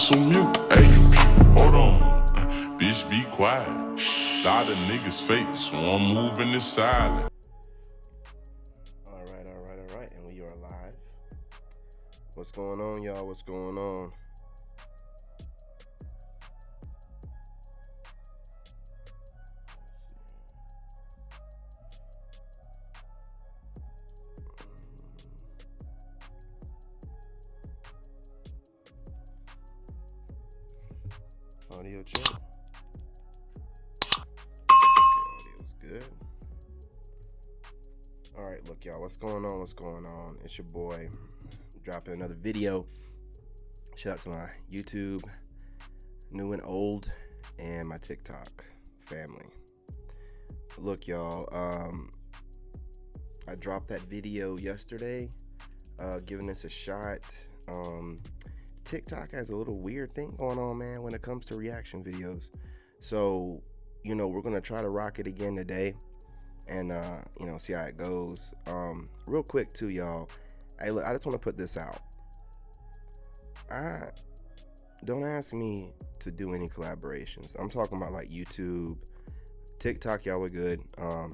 narcissist on mute. Hey, hold on. Bitch, be quiet. Lot of niggas fake, so I'm moving in silent. All right. And we are live. What's going on, y'all? What's going on? Audio check. Audio's good. All right, look, y'all. What's going on? It's your boy dropping another video. Shout out to my YouTube, new and old, and my TikTok family. Look, y'all. I dropped that video yesterday, giving this a shot. TikTok has a little weird thing going on, man, when it comes to reaction videos. So, we're going to try to rock it again today and, see how it goes. Real quick too, y'all. Hey, look, I just want to put this out. Don't ask me to do any collaborations. I'm talking about like YouTube, TikTok, y'all are good. I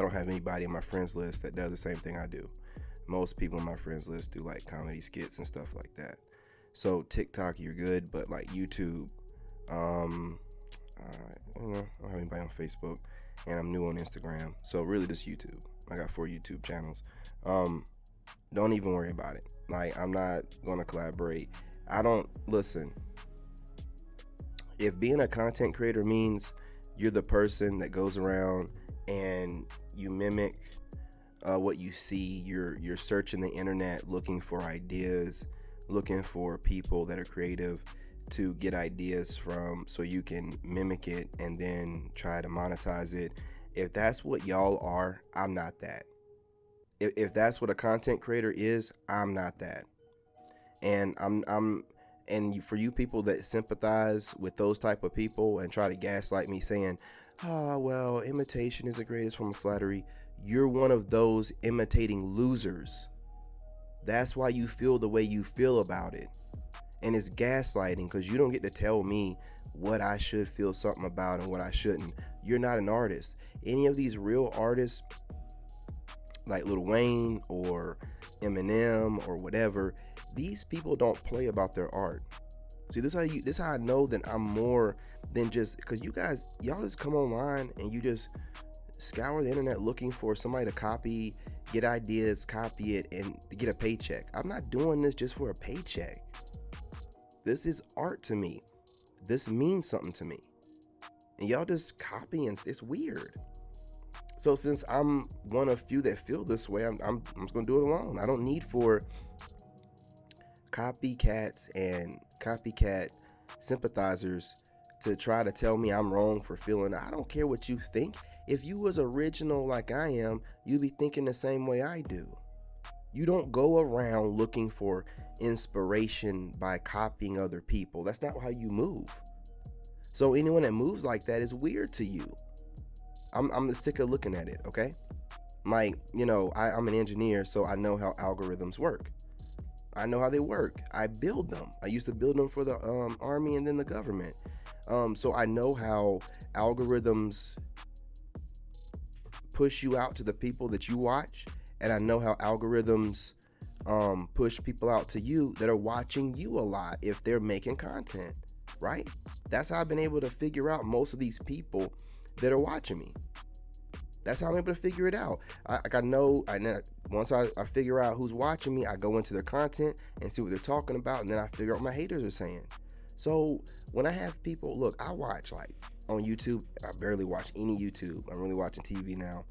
don't have anybody in my friends list that does the same thing I do. Most people in my friends list do like comedy skits and stuff like that. So TikTok, you're good, but like YouTube, I don't have anybody on Facebook, and I'm new on Instagram. So really just YouTube. I got 4 YouTube channels. Don't even worry about it. Like, I'm not going to collaborate. Listen, if being a content creator means you're the person that goes around and you mimic what you see, you're searching the internet looking for ideas, looking for people that are creative to get ideas from so you can mimic it and then try to monetize it. If that's what y'all are, I'm not that. If that's what a content creator is, I'm not that. And and for you people that sympathize with those type of people and try to gaslight me saying, well, imitation is the greatest form of flattery, you're one of those imitating losers. That's why you feel the way you feel about it. And it's gaslighting because you don't get to tell me what I should feel something about and what I shouldn't. You're not an artist. Any of these real artists like Lil Wayne or Eminem or whatever, these people don't play about their art. See, this is how I know that I'm more than just, because y'all just come online and you just scour the internet looking for somebody to copy, get ideas, copy it, and to get a paycheck. I'm not doing this just for a paycheck. This is art to me. This means something to me. And y'all just copy, and it's weird. So since I'm one of few that feel this way, I'm just gonna do it alone. I don't need for copycats and copycat sympathizers to try to tell me I'm wrong for feeling. I don't care what you think. If you was original like I am, you'd be thinking the same way I do. You don't go around looking for inspiration by copying other people. That's not how you move. So anyone that moves like that is weird to you. I'm sick of looking at it, okay? Like, I'm an engineer, so I know how algorithms work. I know how they work. I build them. I used to build them for the army and then the government. So I know how algorithms push you out to the people that you watch, and I know how algorithms push people out to you that are watching you a lot if they're making content, right? That's how I've been able to figure out most of these people that are watching me. That's how I'm able to figure it out. Once I figure out who's watching me, I go into their content and see what they're talking about, and then I figure out what my haters are saying. So when I have people, look, I watch like on YouTube. I barely watch any YouTube. I'm really watching TV now.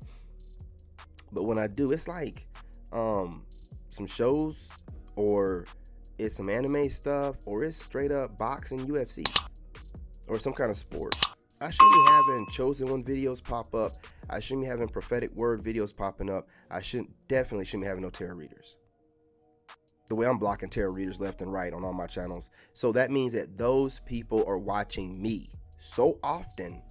But when I do, it's like some shows, or it's some anime stuff, or it's straight up boxing, UFC, or some kind of sport. I shouldn't be having chosen one videos pop up. I shouldn't be having prophetic word videos popping up. I definitely shouldn't be having no tarot readers. The way I'm blocking tarot readers left and right on all my channels. So that means that those people are watching me so often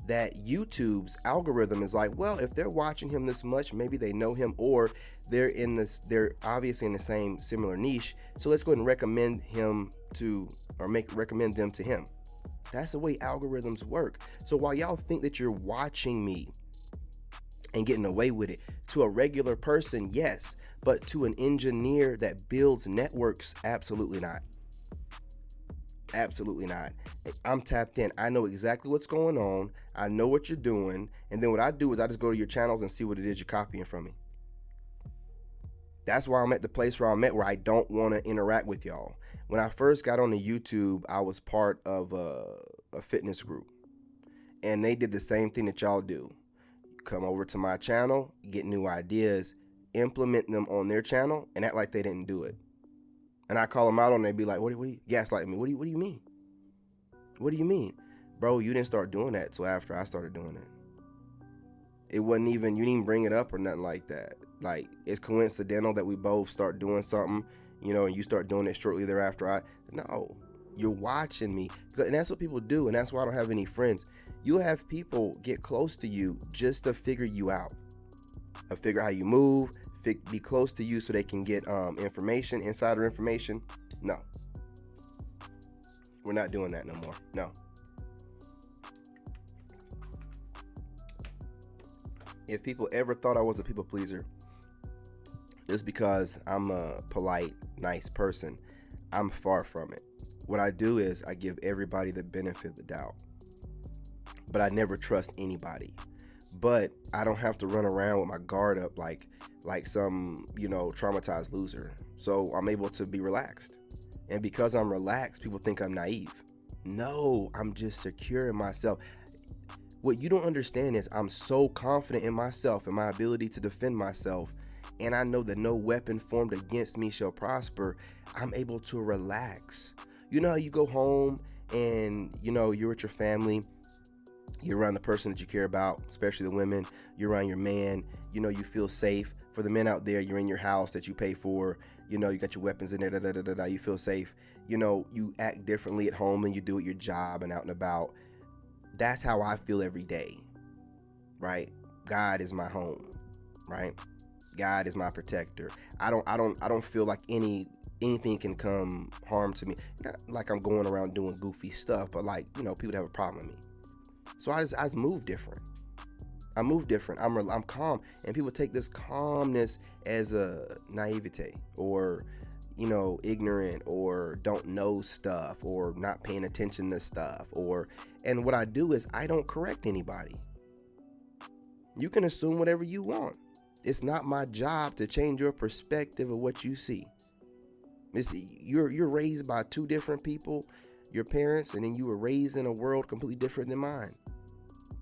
that YouTube's algorithm is like, well, if they're watching him this much, maybe they know him, or they're obviously in the same similar niche. So let's go ahead and recommend him to, or recommend them to him. That's the way algorithms work. So while y'all think that you're watching me and getting away with it, to a regular person, yes, but to an engineer that builds networks, absolutely not. Absolutely not. I'm tapped in. I know exactly what's going on. I know what you're doing. And then what I do is I just go to your channels and see what it is you're copying from me. That's why I'm at the place where I'm at, where I don't want to interact with y'all. When I first got on the YouTube, I was part of a fitness group. And they did the same thing that y'all do. Come over to my channel, get new ideas, implement them on their channel, and act like they didn't do it. And I call them out on it, they be like, what do you gaslight me? What do you mean? What do you mean? Bro, you didn't start doing that till after I started doing it. It wasn't even, you didn't even bring it up or nothing like that. Like, it's coincidental that we both start doing something, and you start doing it shortly thereafter. No, you're watching me. And that's what people do, and that's why I don't have any friends. You'll have people get close to you just to figure you out. Figure how you move, be close to you so they can get information, insider information. No. We're not doing that no more. No. If people ever thought I was a people pleaser, it's because I'm a polite, nice person. I'm far from it. What I do is I give everybody the benefit of the doubt. But I never trust anybody. But I don't have to run around with my guard up like some, traumatized loser. So I'm able to be relaxed. And because I'm relaxed, people think I'm naive. No, I'm just secure in myself. What you don't understand is I'm so confident in myself and my ability to defend myself. And I know that no weapon formed against me shall prosper. I'm able to relax. You know how you go home and, you're with your family. You're around the person that you care about, especially the women. You're around your man. You feel safe. For the men out there, you're in your house that you pay for. You got your weapons in there. You feel safe. You act differently at home than you do at your job and out and about. That's how I feel every day, right? God is my home, right? God is my protector. I don't feel like anything can come harm to me. Not like I'm going around doing goofy stuff, but like, people that have a problem with me. So I just move different. I move different. I'm calm, and people take this calmness as a naivete or, ignorant or don't know stuff or not paying attention to stuff and what I do is I don't correct anybody. You can assume whatever you want. It's not my job to change your perspective of what you see. You're raised by two different people, your parents, and then you were raised in a world completely different than mine.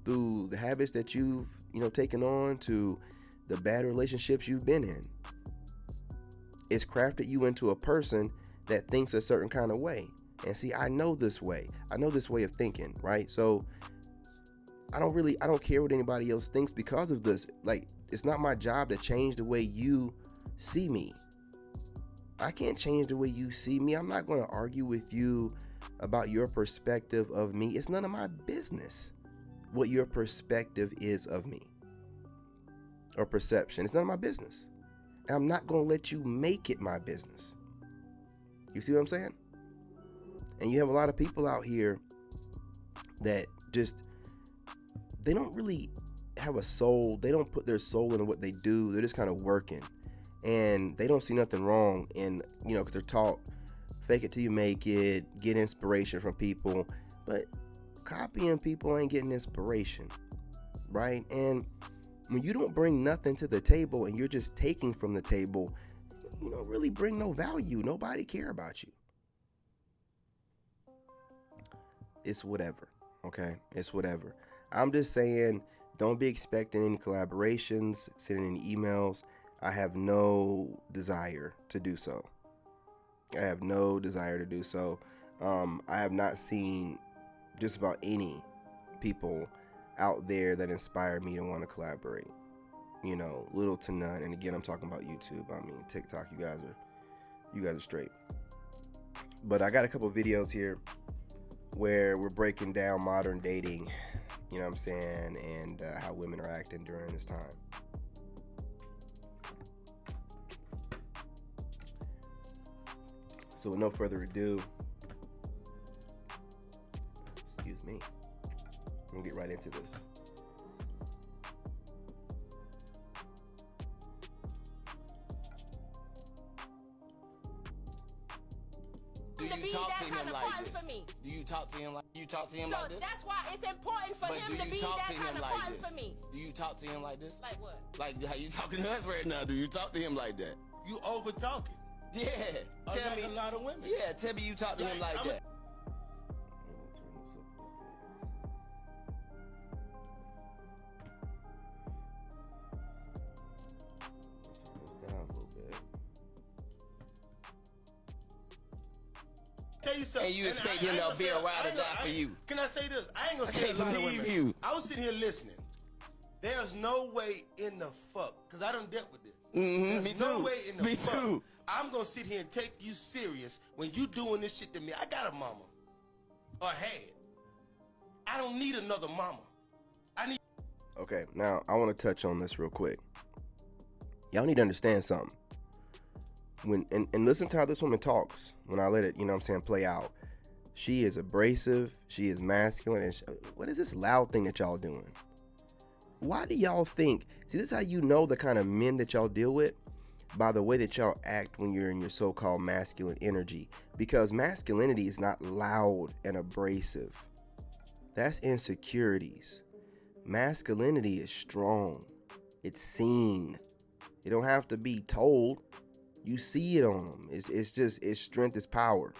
Through the habits that you've, taken on to the bad relationships you've been in. It's crafted you into a person that thinks a certain kind of way. And see, I know this way. I know this way of thinking, right? So I don't care what anybody else thinks because of this. Like, it's not my job to change the way you see me. I can't change the way you see me. I'm not going to argue with you about your perspective of me. It's none of my business what your perspective is of me or perception. It's none of my business. And I'm not going to let you make it my business. You see what I'm saying? And you have a lot of people out here that they don't really have a soul. They don't put their soul into what they do. They're just kind of working. And they don't see nothing wrong in, because they're taught, fake it till you make it, get inspiration from people. But copying people ain't getting inspiration, right? And when you don't bring nothing to the table and you're just taking from the table, you don't really bring no value. Nobody care about you. It's whatever, okay? It's whatever. I'm just saying, don't be expecting any collaborations, sending any emails. I have no desire to do so. I have not seen just about any people out there that inspire me to want to collaborate. Little to none. And again, I'm talking about YouTube. I mean, TikTok, you guys are straight. But I got a couple videos here where we're breaking down modern dating you know what I'm saying, and how women are acting during this time. So with no further ado, excuse me, I'm gonna get right into this. Do you talk to him like this? Do you talk to him like this? That's why it's important for him to be that kind of partner for me. Do you talk to him like this? Like what? Like how you talking to us right now? Do you talk to him like that? You over talking. Yeah. Tell me a lot of women. Yeah, tell me you talk to him like that. Let me turn this up a little bit. Turn this down a little bit. Tell you something. And you expect him to be a ride or die for you. Can I say this? I ain't gonna I say a can't lot of believe women. you. I was sitting here listening. There's no way in the fuck, because I done dealt with this. Mm-hmm, There's me no too. way in the Me fuck. too. I'm gonna sit here and take you serious when you doing this shit to me. I got a mama. Or had. I don't need another mama. I need. Okay, now I want to touch on this real quick. Y'all need to understand something. When and listen to how this woman talks when I let it, you know what I'm saying, play out. She is abrasive, she is masculine, and what is this loud thing that y'all doing? Why do y'all think, see, this is how you know the kind of men that y'all deal with? By the way that y'all act when you're in your so-called masculine energy. Because masculinity is not loud and abrasive. That's insecurities. Masculinity is strong. It's seen. You don't have to be told. You see it on them. It's just, its strength is power.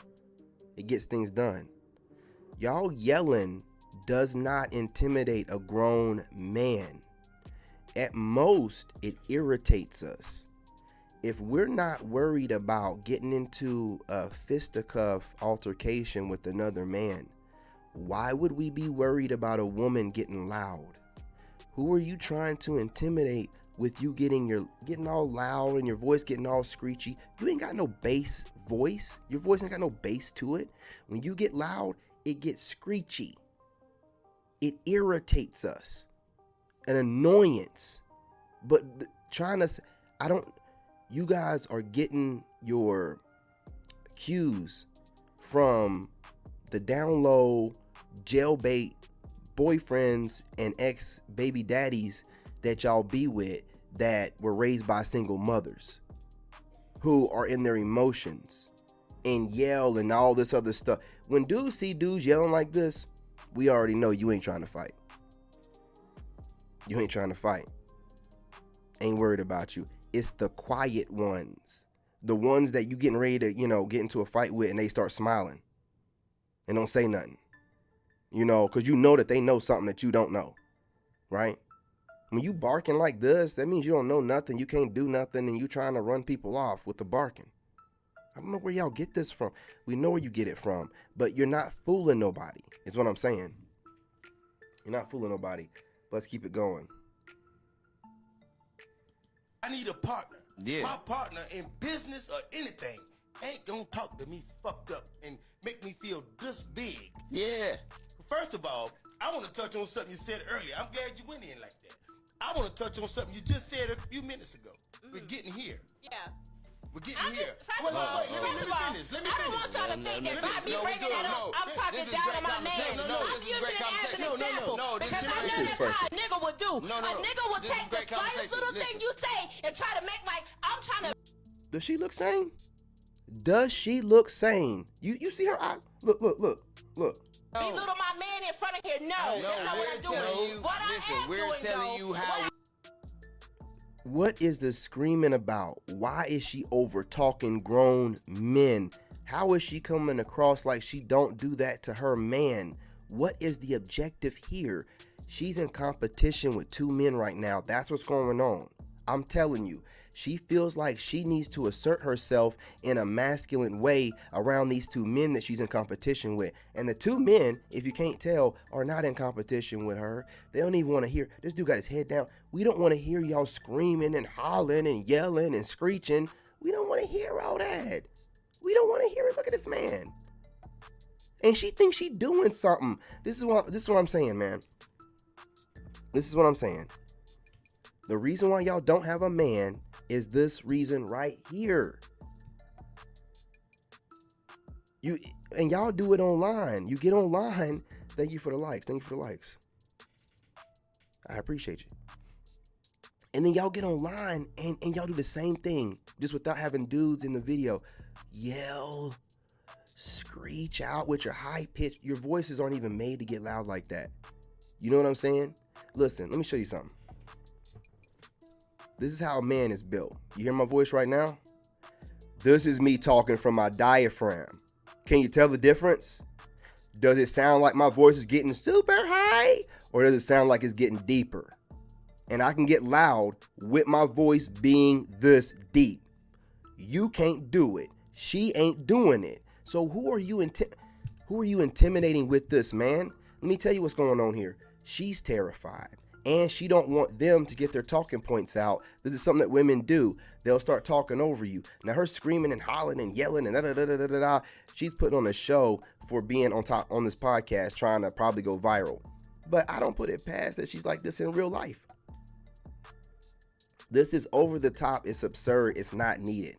It gets things done. Y'all yelling does not intimidate a grown man. At most, it irritates us. If we're not worried about getting into a fisticuff altercation with another man, why would we be worried about a woman getting loud? Who are you trying to intimidate with you getting all loud and your voice getting all screechy? You ain't got no bass voice. Your voice ain't got no bass to it. When you get loud, it gets screechy. It irritates us. An annoyance. But you guys are getting your cues from the down low jailbait boyfriends and ex baby daddies that y'all be with that were raised by single mothers who are in their emotions and yell and all this other stuff. When dudes see dudes yelling like this, we already know you ain't trying to fight. You ain't trying to fight. Ain't worried about you. It's the quiet ones. The ones that you getting ready to, get into a fight with and they start smiling and don't say nothing. Because you know that they know something that you don't know. Right? When you barking like this, that means you don't know nothing. You can't do nothing and you trying to run people off with the barking. I don't know where y'all get this from. We know where you get it from. But you're not fooling nobody, is what I'm saying. You're not fooling nobody. Let's keep it going. I need a partner. Yeah. My partner in business or anything ain't gonna talk to me fucked up and make me feel this big. Yeah. First of all, I want to touch on something you said earlier. I'm glad you went in like that. I want to touch on something you just said a few minutes ago. We're getting here. Yeah. We're getting here. First of all, I don't want y'all to think that by me bringing that up, I'm talking down on my man. I'm using it as an example because I know that's how a nigga would do. A nigga would take the slightest little thing you say and try to make like I'm trying to. Does she look sane? Does she look sane? You see her eye? Look. Belittle my man in front of here. No, that's not what I'm doing. What I am doing, telling you how. What is the screaming about? Why is she over talking grown men? How is she coming across like she don't do that to her man? What is the objective here? She's in competition with two men right now. That's what's going on. I'm telling you, she feels like she needs to assert herself in a masculine way around these two men that she's in competition with. And the two men, if you can't tell, are not in competition with her. They don't even want to hear. This dude got his head down. We don't want to hear y'all screaming and hollering and yelling and screeching. We don't want to hear all that. We don't want to hear it. Look at this man. And she thinks she doing something. This is what I'm saying, man. This is what I'm saying. The reason why y'all don't have a man is this reason right here. And y'all do it online. You get online. Thank you for the likes. Thank you for the likes. I appreciate you. And then y'all get online and y'all do the same thing, just without having dudes in the video. Yell, screech out with your high pitch. Your voices aren't even made to get loud like that. You know what I'm saying? Listen, let me show you something. This is how a man is built. You hear my voice right now? This is me talking from my diaphragm. Can you tell the difference? Does it sound like my voice is getting super high, or does it sound like it's getting deeper? And I can get loud with my voice being this deep. You can't do it. She ain't doing it. So who are you intimidating with this, man? Let me tell you what's going on here. She's terrified, and she don't want them to get their talking points out. This is something that women do. They'll start talking over you. Now her screaming and hollering and yelling and da-da-da-da-da-da. She's putting on a show for being on this podcast, trying to probably go viral. But I don't put it past that she's like this in real life. This is over the top. It's absurd. It's not needed.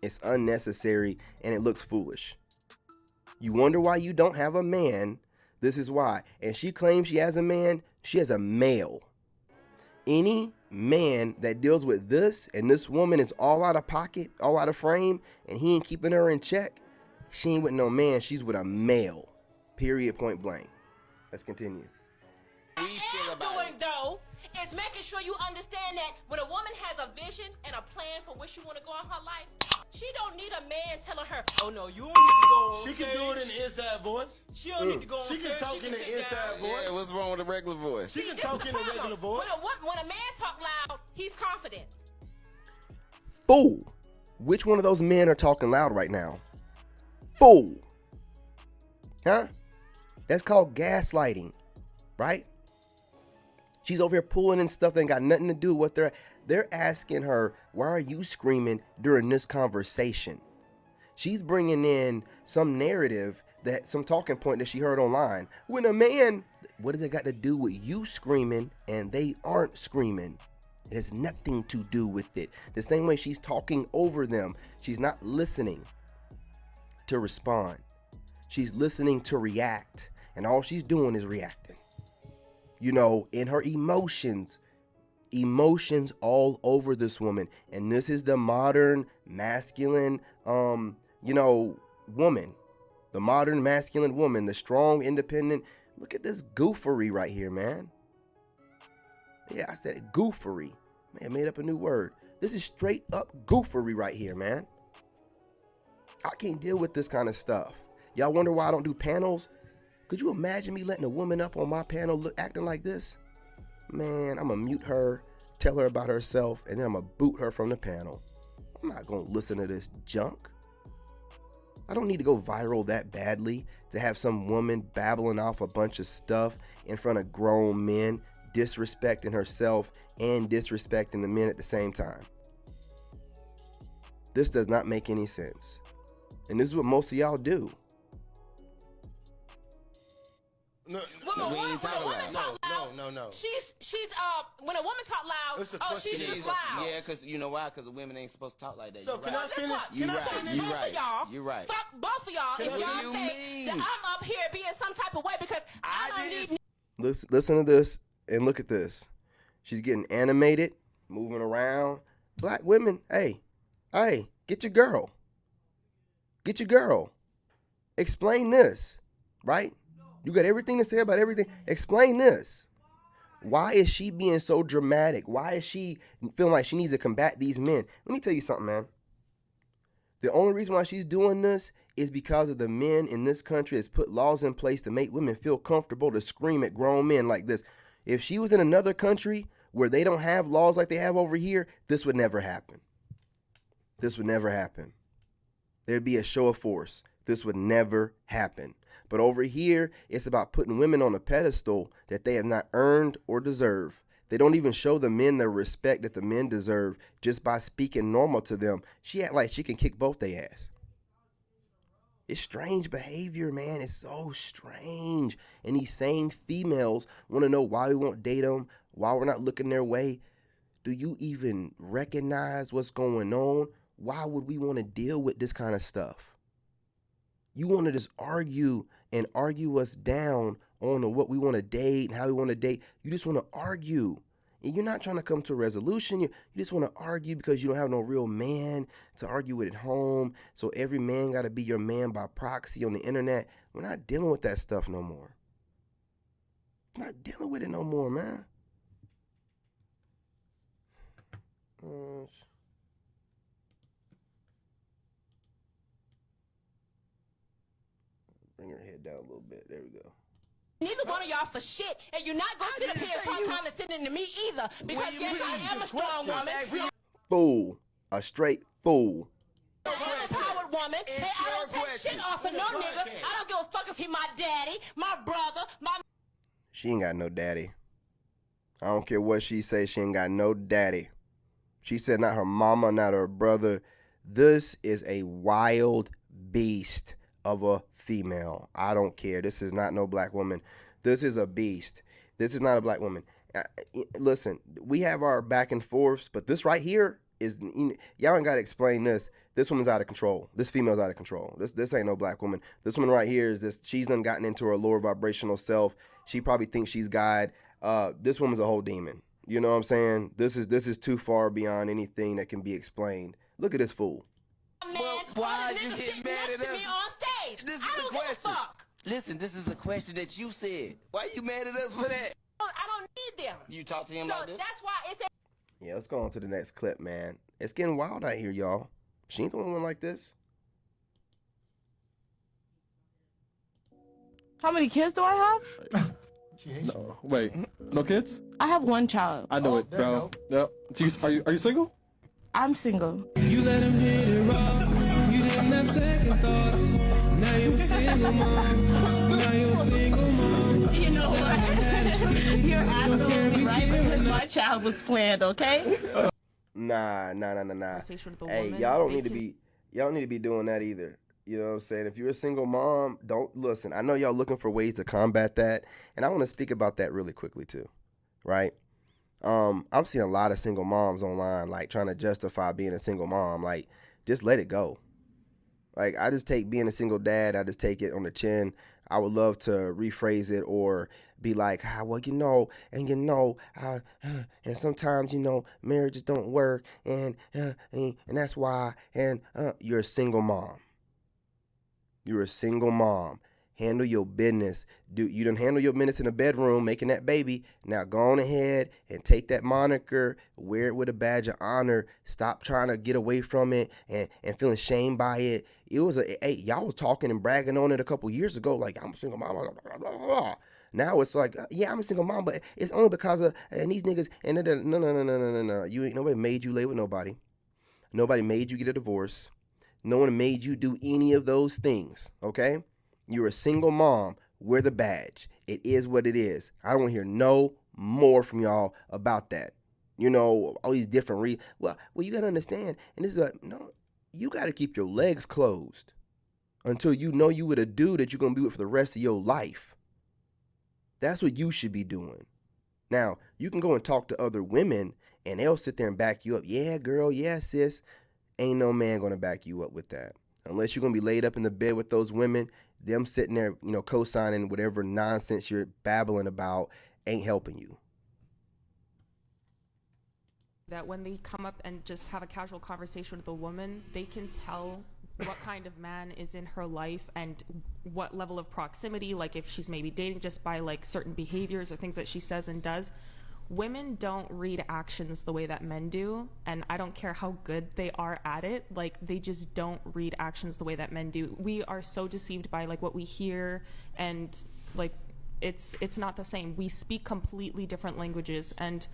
It's unnecessary, and it looks foolish. You wonder why you don't have a man. This is why. And she claims she has a man. She has a male. Any man that deals with this, and this woman is all out of pocket, all out of frame, and he ain't keeping her in check, she ain't with no man. She's with a male. Period. Point blank. Let's continue. What I am doing, though, is making sure you understand that when a woman has a vision and a plan for where she want to go in her life, she don't need a man telling her, oh no, you don't need to go on She stage. can do it in the inside voice. She don't need to go on She can stage. talk in the sit inside down. voice. Yeah, what's wrong with a regular voice? She can This is talk the in a problem. regular voice. When a man talk loud, he's confident. Fool. Which one of those men are talking loud right now? Fool. Huh? That's called gaslighting, right? She's over here pulling in stuff that ain't got nothing to do with what they're asking her, why are you screaming during this conversation? She's bringing in some narrative, some talking point that she heard online. When a man, what does it got to do with you screaming and they aren't screaming? It has nothing to do with it. The same way she's talking over them. She's not listening to respond. She's listening to react. And all she's doing is reacting. You know, in her emotions all over this woman. And this is the modern masculine, woman. The modern masculine woman, the strong, independent. Look at this goofery right here, man. Yeah, I said it, goofery. Man, I made up a new word. This is straight up goofery right here, man. I can't deal with this kind of stuff. Y'all wonder why I don't do panels? Could you imagine me letting a woman up on my panel acting like this? Man, I'm going to mute her, tell her about herself, and then I'm going to boot her from the panel. I'm not going to listen to this junk. I don't need to go viral that badly to have some woman babbling off a bunch of stuff in front of grown men, disrespecting herself and disrespecting the men at the same time. This does not make any sense. And this is what most of y'all do. No. When a woman talk loud, No. She's when a woman talk loud, It's a oh, question. she's just loud. Yeah, because you know why? Because the women ain't supposed to talk like that. So You're can right. I finish? You right. Both of y'all. You right. Fuck both of y'all. Can If I- y'all What do you think that mean? I'm up here being some type of way because I don't need. Listen to this and look at this. She's getting animated, moving around. Black women, hey, get your girl. Get your girl. Explain this, right? You got everything to say about everything. Explain this. Why is she being so dramatic? Why is she feeling like she needs to combat these men? Let me tell you something, man. The only reason why she's doing this is because of the men in this country that's put laws in place to make women feel comfortable to scream at grown men like this. If she was in another country where they don't have laws like they have over here, this would never happen. This would never happen. There'd be a show of force. This would never happen. But over here, it's about putting women on a pedestal that they have not earned or deserve. They don't even show the men the respect that the men deserve just by speaking normal to them. She act like she can kick both their ass. It's strange behavior, man. It's so strange. And these same females want to know why we won't date them, why we're not looking their way. Do you even recognize what's going on? Why would we want to deal with this kind of stuff? You want to just argue and argue us down on what we want to date and how we want to date. You just want to argue. And you're not trying to come to a resolution. You just want to argue because you don't have no real man to argue with at home. So every man got to be your man by proxy on the internet. We're not dealing with that stuff no more. Not dealing with it no more, man. Bring her head down a little bit. There we go. Neither one of y'all for shit, and you're not going to sit up here and talk condescending to me either, because yes, I am a strong woman. Fool. A straight fool. I am a empowered woman, and I don't take shit off of no nigga. I don't give a fuck if he my daddy, my brother, my... She ain't got no daddy. I don't care what she say, she ain't got no daddy. She said not her mama, not her brother. This is a wild beast of a female. I don't care. This is not no black woman. This is a beast. This is not a black woman. Listen, we have our back and forths, but this right here is, y'all ain't got to explain this. This woman's out of control. This female's out of control. This ain't no black woman. This woman right here is this, she's done gotten into her lower vibrational self. She probably thinks she's God. This woman's a whole demon. You know what I'm saying? This is too far beyond anything that can be explained. Look at this fool. Well, why are you getting mad at us? On stage. This is I don't the question. give a fuck. Listen, this is a question that you said. Why are you mad at us for that? I don't need them. You talk to him So like this? that's why it's a... Yeah, let's go on to the next clip, man. It's getting wild out here, y'all. She ain't the only one like this. How many kids do I have? No, wait, no kids? I have one child. I know it, bro. Yep. So are you single? I'm single. You let him hit it raw. You didn't have second thoughts. Now you're a single mom. Now you're a single mom. You know what? You're absolutely right, because my child was planned, okay? Nah. Hey, y'all don't need to be doing that either. You know what I'm saying? If you're a single mom, don't listen. I know y'all looking for ways to combat that, and I want to speak about that really quickly too, right? I'm seeing a lot of single moms online, like trying to justify being a single mom. Like, just let it go. Like, I just take being a single dad, I just take it on the chin. I would love to rephrase it or be like, well, and sometimes, marriages don't work, and that's why, and you're a single mom. You're a single mom. Handle your business. You done handle your business in the bedroom, making that baby. Now go on ahead and take that moniker, wear it with a badge of honor. Stop trying to get away from it and feeling shamed by it. It was y'all was talking and bragging on it a couple years ago, like, I'm a single mom. Blah, blah, blah, blah. Now it's like, yeah, I'm a single mom, but it's only because of and these niggas. And no. Nobody made you lay with nobody. Nobody made you get a divorce. No one made you do any of those things, okay? You're a single mom. Wear the badge. It is what it is. I don't want to hear no more from y'all about that. All these different well, you got to understand, and this is you got to keep your legs closed until you know you with a dude that you're going to be with for the rest of your life. That's what you should be doing. Now, you can go and talk to other women, and they'll sit there and back you up. Yeah, girl. Yeah, sis. Ain't no man going to back you up with that. Unless you're going to be laid up in the bed with those women, them sitting there, co-signing whatever nonsense you're babbling about ain't helping you. That when they come up and just have a casual conversation with a woman, they can tell what kind of man is in her life and what level of proximity, like if she's maybe dating, just by like certain behaviors or things that she says and does. Women don't read actions the way that men do, and I don't care how good they are at it, like they just don't read actions the way that men do. We are so deceived by like what we hear, and like it's not the same. We speak completely different languages, and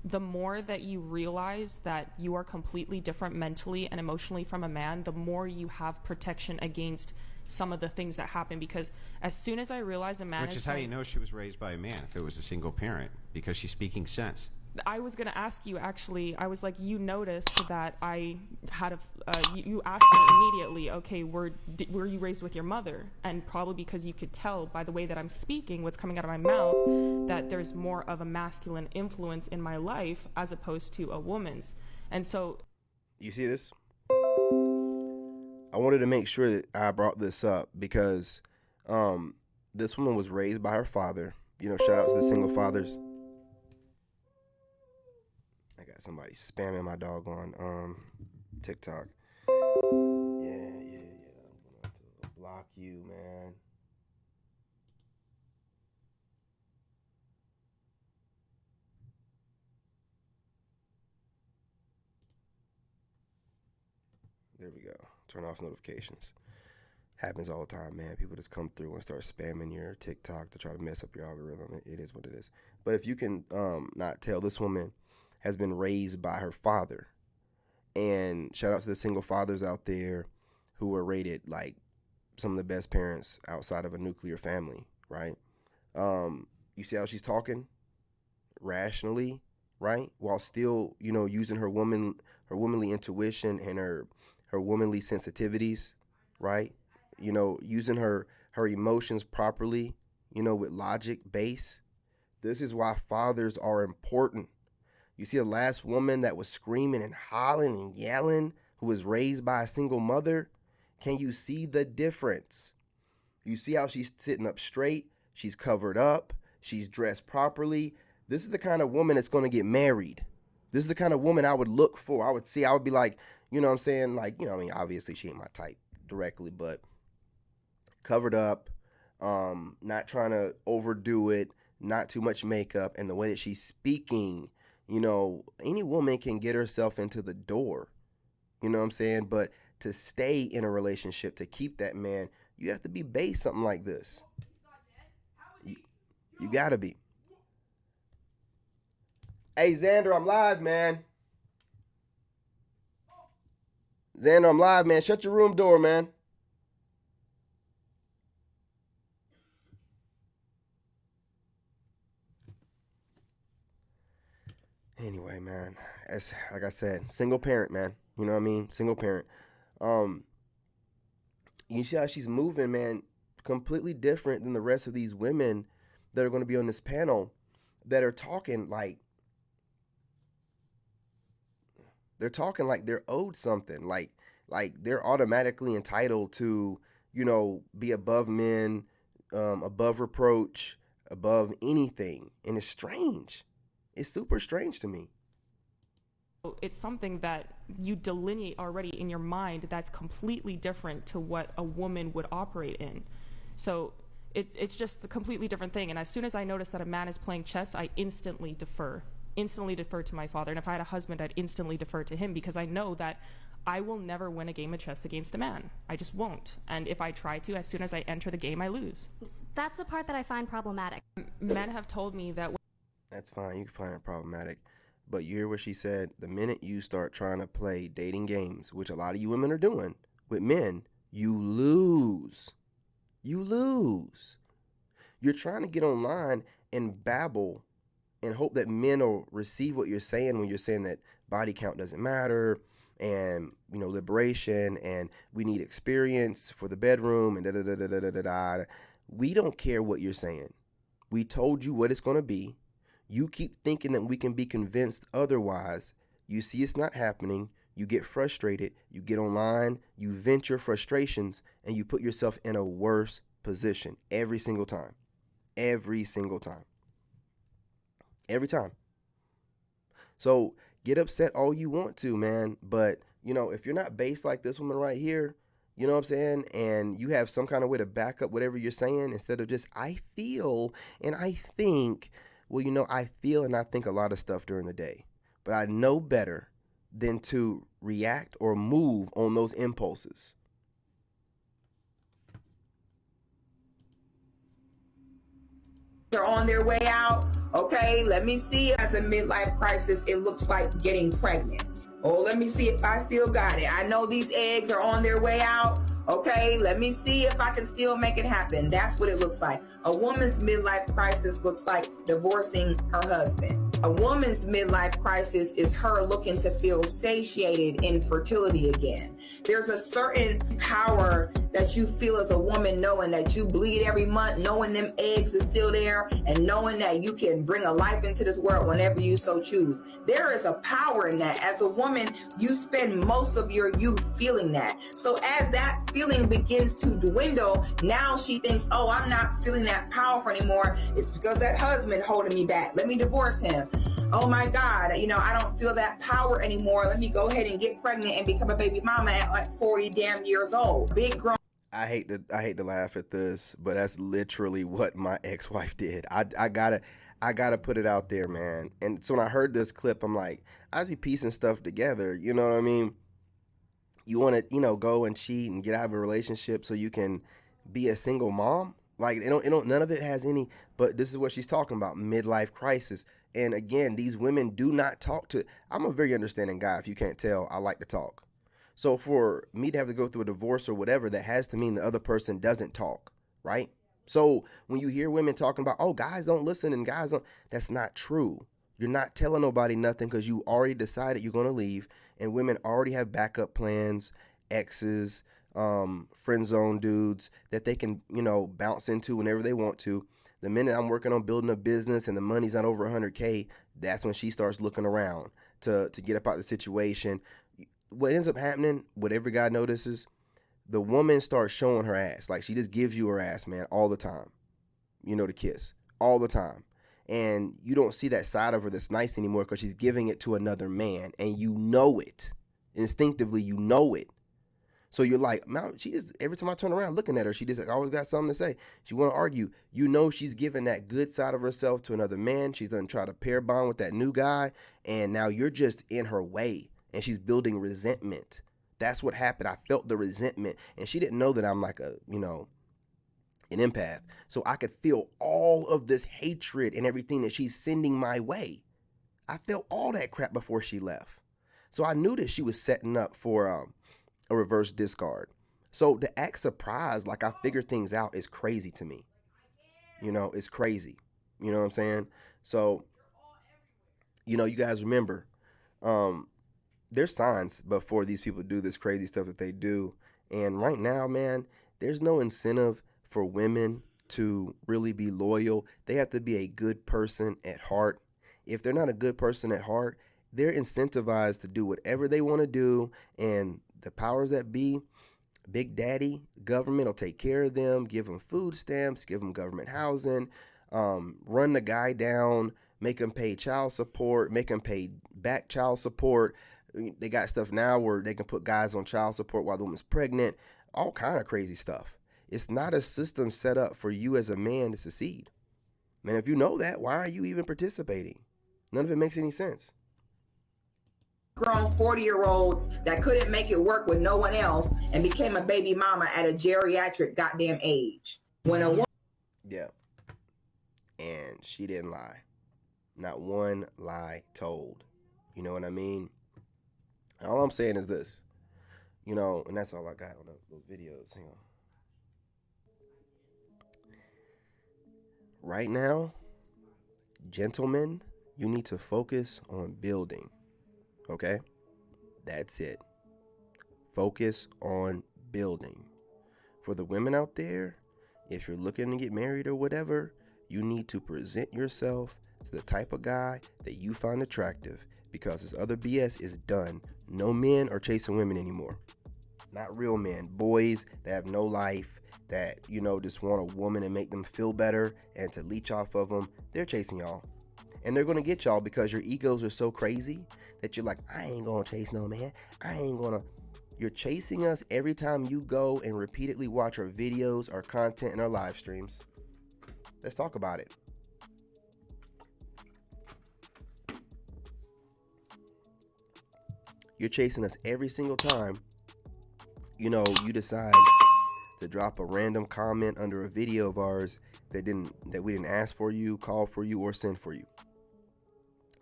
the more that you realize that you are completely different mentally and emotionally from a man, the more you have protection against some of the things that happen. Because as soon as I realize a man Which is how you know she was raised by a man, if it was a single parent, because she's speaking sense. I was gonna ask you actually. I was like, you noticed that I had a. You asked me immediately. Okay, were you raised with your mother? And probably because you could tell by the way that I'm speaking, what's coming out of my mouth, that there's more of a masculine influence in my life as opposed to a woman's. And so, you see this? I wanted to make sure that I brought this up because this woman was raised by her father. You know, shout out to the single fathers. I got somebody spamming my dog on TikTok. Yeah. I'm gonna have to block you, man. There we go. Turn off notifications. Happens all the time, man. People just come through and start spamming your TikTok to try to mess up your algorithm. It is what it is. But if you can not tell, this woman has been raised by her father. And shout out to the single fathers out there who are rated like some of the best parents outside of a nuclear family, right? You see how she's talking rationally, right? While still, you know, using her womanly intuition and her womanly sensitivities, right? You know, using her emotions properly, you know, with logic base. This is why fathers are important. You see the last woman that was screaming and hollering and yelling, who was raised by a single mother. Can you see the difference? You see how she's sitting up straight, she's covered up, she's dressed properly. This is the kind of woman that's going to get married. This is the kind of woman I would look for. I would be like, you know what I'm saying? Like, you know, I mean, obviously she ain't my type directly, but covered up, not trying to overdo it, not too much makeup, and the way that she's speaking, you know, any woman can get herself into the door, you know what I'm saying? But to stay in a relationship, to keep that man, you have to be based something like this. You gotta be. Hey, Xander, I'm live, man. Xander, I'm live, man. Shut your room door, man. Anyway, man, as like I said, single parent, man. You know what I mean? Single parent. You see how she's moving, man, completely different than the rest of these women that are going to be on this panel that are talking like they're owed something, like they're automatically entitled to, you know, be above men, above reproach, above anything. And it's strange. It's super strange to me. It's something that you delineate already in your mind that's completely different to what a woman would operate in. So it's just a completely different thing. And as soon as I notice that a man is playing chess, I instantly defer to my father. And if I had a husband, I'd instantly defer to him, because I know that I will never win a game of chess against a man. I just won't. And if I try to, as soon as I enter the game, I lose. That's the part that I find problematic. Men have told me that... That's fine. You can find it problematic. But you hear what she said. The minute you start trying to play dating games, which a lot of you women are doing with men, you lose. You lose. You're trying to get online and babble and hope that men will receive what you're saying when you're saying that body count doesn't matter, and, you know, liberation, and we need experience for the bedroom, and da-da-da-da-da-da-da. We don't care what you're saying. We told you what it's going to be. You keep thinking that we can be convinced otherwise. You see it's not happening. You get frustrated. You get online. You vent your frustrations, and you put yourself in a worse position every single time. Every single time. Every time. So get upset all you want to, man. But, you know, if you're not based like this woman right here, you know what I'm saying? And you have some kind of way to back up whatever you're saying instead of just, I feel and I think. Well, you know, I feel and I think a lot of stuff during the day, but I know better than to react or move on those impulses. They're on their way out. Okay, let me see. As a midlife crisis, it looks like getting pregnant. Oh, let me see if I still got it. I know these eggs are on their way out. Okay, let me see if I can still make it happen. That's what it looks like. A woman's midlife crisis looks like divorcing her husband. A woman's midlife crisis is her looking to feel satiated in fertility again. There's a certain power that you feel as a woman, knowing that you bleed every month, knowing them eggs are still there, and knowing that you can bring a life into this world whenever you so choose. There is a power in that. As a woman, you spend most of your youth feeling that. So as that feeling begins to dwindle, now she thinks, oh, I'm not feeling that powerful anymore. It's because that husband holding me back. Let me divorce him. Oh my God, I don't feel that power anymore. Let me go ahead and get pregnant and become a baby mama at like 40 damn years old. Big grown. I hate to laugh at this, but that's literally what my ex-wife did. I gotta put it out there, man. And so when I heard this clip, I'm like, I was be piecing stuff together. You know what I mean? You want to, go and cheat and get out of a relationship so you can be a single mom? Like, none of it has any, but this is what she's talking about, midlife crisis. And again, these women do not talk to, I'm a very understanding guy. If you can't tell, I like to talk. So for me to have to go through a divorce or whatever, that has to mean the other person doesn't talk, right? So when you hear women talking about, oh, guys don't listen and guys don't, that's not true. You're not telling nobody nothing because you already decided you're going to leave, and women already have backup plans, exes, friend zone dudes that they can, bounce into whenever they want to. The minute I'm working on building a business and the money's not over 100K, that's when she starts looking around to get up out of the situation. What ends up happening, what every guy notices, the woman starts showing her ass. Like, she just gives you her ass, man, all the time. To kiss all the time. And you don't see that side of her that's nice anymore because she's giving it to another man, and you know it. Instinctively, you know it. So you're like, man, she just, every time I turn around looking at her, she just always got something to say. She want to argue. She's giving that good side of herself to another man. She's going to try to pair bond with that new guy. And now you're just in her way, and she's building resentment. That's what happened. I felt the resentment, and she didn't know that I'm like an empath. So I could feel all of this hatred and everything that she's sending my way. I felt all that crap before she left. So I knew that she was setting up for a reverse discard. So to act surprised like I figured things out is crazy to me. It's crazy. You know what I'm saying? So, you guys remember, there's signs before these people do this crazy stuff that they do. And right now, man, there's no incentive for women to really be loyal. They have to be a good person at heart. If they're not a good person at heart, they're incentivized to do whatever they want to do, and the powers that be, Big Daddy, government will take care of them, give them food stamps, give them government housing, run the guy down, make him pay child support, make him pay back child support. They got stuff now where they can put guys on child support while the woman's pregnant, all kind of crazy stuff. It's not a system set up for you as a man to succeed. Man, if you know that, why are you even participating? None of it makes any sense. Grown 40-year-olds that couldn't make it work with no one else and became a baby mama at a geriatric goddamn age. When a woman... Yeah. And she didn't lie. Not one lie told. You know what I mean? All I'm saying is this. And that's all I got on those videos. Hang on. Right now, gentlemen, you need to focus on building. Okay? That's it. Focus on building. For the women out there, if you're looking to get married or whatever, you need to present yourself to the type of guy that you find attractive, because this other BS is done. No men are chasing women anymore. Not real men. Boys that have no life, that, just want a woman and make them feel better and to leech off of them. They're chasing y'all. And they're going to get y'all because your egos are so crazy that you're like, I ain't going to chase no man. You're chasing us every time you go and repeatedly watch our videos, our content, and our live streams. Let's talk about it. You're chasing us every single time, you decide to drop a random comment under a video of ours that we didn't ask for you, call for you, or send for you.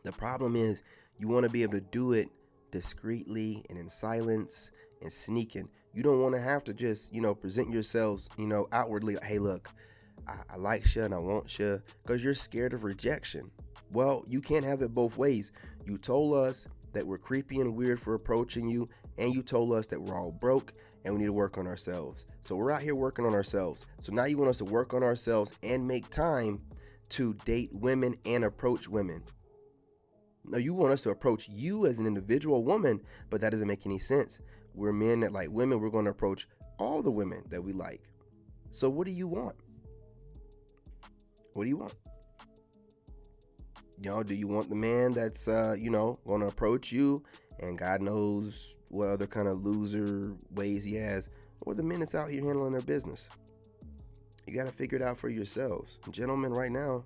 The problem is you want to be able to do it discreetly and in silence and sneaking. You don't want to have to just, present yourselves, outwardly. Hey, look, I like you and I want you, because you're scared of rejection. Well, you can't have it both ways. You told us that we're creepy and weird for approaching you, and you told us that we're all broke and we need to work on ourselves. So we're out here working on ourselves. So now you want us to work on ourselves and make time to date women and approach women. No, you want us to approach you as an individual woman, but that doesn't make any sense. We're men that like women. We're going to approach all the women that we like. So what do you want? What do you want? You know, do you want the man that's, going to approach you and God knows what other kind of loser ways he has, or the men that's out here handling their business? You got to figure it out for yourselves. Gentlemen, right now,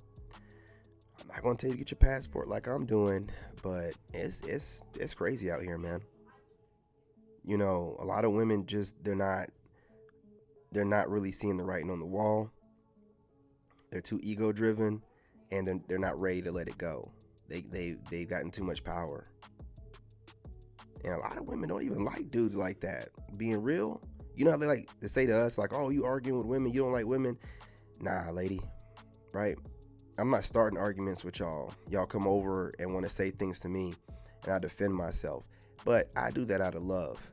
I'm not going to tell you to get your passport like I'm doing, but it's crazy out here, man. You know, a lot of women just, they're not really seeing the writing on the wall. They're too ego driven, and they're not ready to let it go. They've gotten too much power. And a lot of women don't even like dudes like that. Being real, you know how they like to say to us, like, oh, you arguing with women, you don't like women. Nah, lady, right? I'm not starting arguments with y'all. Y'all come over and want to say things to me, and I defend myself. But I do that out of love.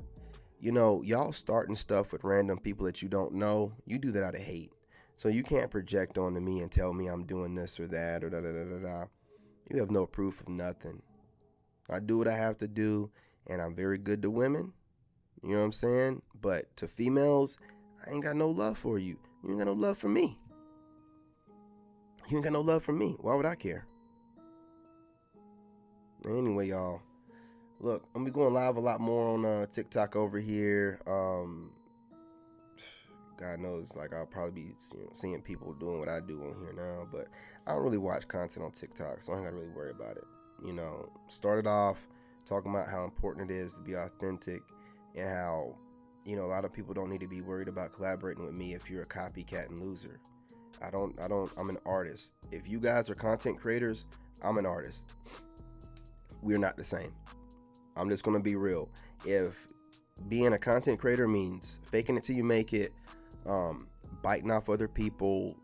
You know, y'all starting stuff with random people that you don't know, you do that out of hate. So you can't project onto me and tell me I'm doing this or that or da-da-da-da-da. You have no proof of nothing. I do what I have to do, and I'm very good to women. You know what I'm saying? But to females, I ain't got no love for you. You ain't got no love for me. You ain't got no love for me. Why would I care? Anyway, y'all. Look, I'm going to be going live a lot more on TikTok over here. God knows, like, I'll probably be seeing people doing what I do on here now, but I don't really watch content on TikTok, so I ain't got to really worry about it. You know, started off talking about how important it is to be authentic and how, you know, a lot of people don't need to be worried about collaborating with me if you're a copycat and loser. I'm an artist. If you guys are content creators, I'm an artist. We're not the same. I'm just going to be real. If being a content creator means faking it till you make it, biting off other people,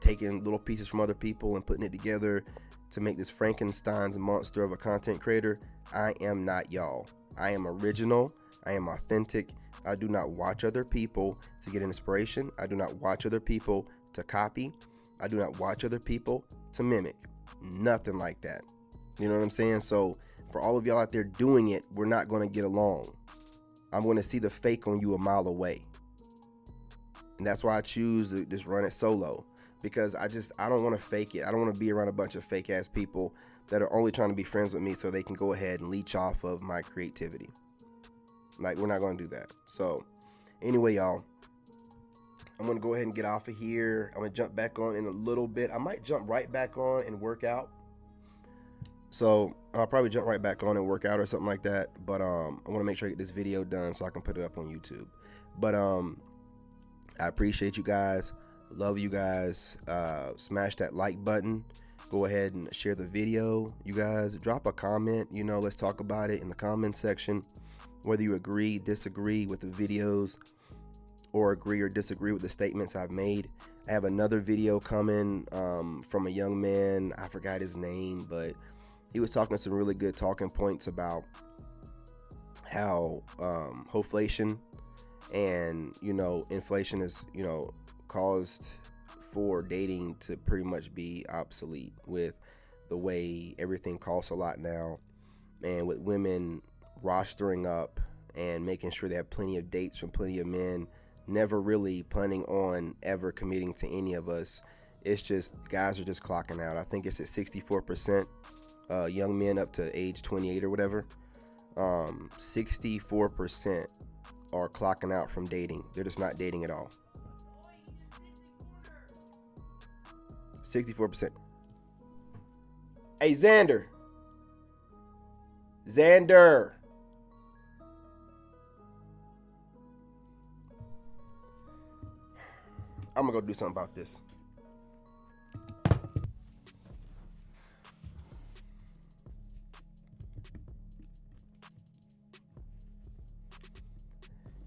taking little pieces from other people and putting it together to make this Frankenstein's monster of a content creator, I am not y'all. I am original. I am authentic. I do not watch other people to get inspiration. I do not watch other people to copy. I do not watch other people to mimic. Nothing like that. You know what I'm saying? So for all of y'all out there doing it, we're not going to get along. I'm going to see the fake on you a mile away. And that's why I choose to just run it solo, because I don't want to fake it. I don't want to be around a bunch of fake ass people that are only trying to be friends with me so they can go ahead and leech off of my creativity. Like, we're not going to do that. So anyway, y'all, I'm going to go ahead and get off of here. I'm going to jump back on in a little bit. I might jump right back on and work out. So I'll probably jump right back on and work out or something like that. But I want to make sure I get this video done so I can put it up on YouTube. But I appreciate you guys. Love you guys. Smash that like button. Go ahead and share the video. You guys, drop a comment. You know, let's talk about it in the comment section. Whether you agree, disagree with the videos, or agree or disagree with the statements I've made. I have another video coming from a young man. I forgot his name, but he was talking some really good talking points about how hoflation and, you know, inflation is, you know, caused for dating to pretty much be obsolete with the way everything costs a lot now, and with women rostering up and making sure they have plenty of dates from plenty of men, never really planning on ever committing to any of us. It's just, guys are just clocking out. I think it's at 64% young men up to age 28 or whatever. 64% are clocking out from dating. They're just not dating at all. 64%. Hey, Xander. I'm gonna go do something about this.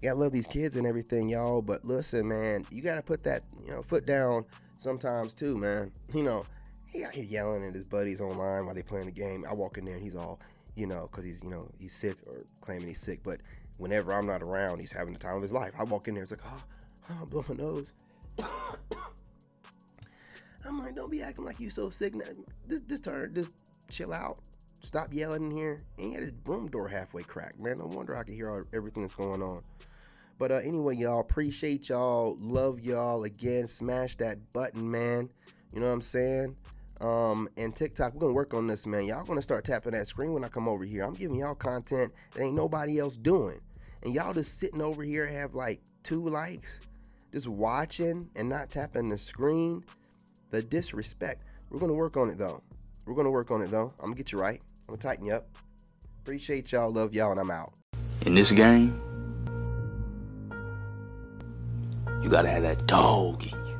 Yeah, I love these kids and everything, y'all, but listen, man, you gotta put that, you know, foot down sometimes too, man. You know, he out here yelling at his buddies online while they playing the game. I walk in there and he's all, because he's sick or claiming he's sick. But whenever I'm not around, he's having the time of his life. I walk in there, it's like, oh, blow my nose. I'm like, don't be acting like you so sick. Just chill out. Stop yelling in here. And he had his room door halfway cracked, man. No wonder I could hear everything that's going on. But anyway, y'all, appreciate y'all. Love y'all. Again, smash that button, man. You know what I'm saying? And TikTok, we're going to work on this, man. Y'all going to start tapping that screen when I come over here. I'm giving y'all content that ain't nobody else doing. And y'all just sitting over here have like 2 likes, just watching and not tapping the screen. The disrespect. We're going to work on it, though. I'm going to get you right. I'm going to tighten you up. Appreciate y'all. Love y'all, and I'm out. In this game, you gotta have that dog in you.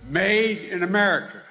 Made in America.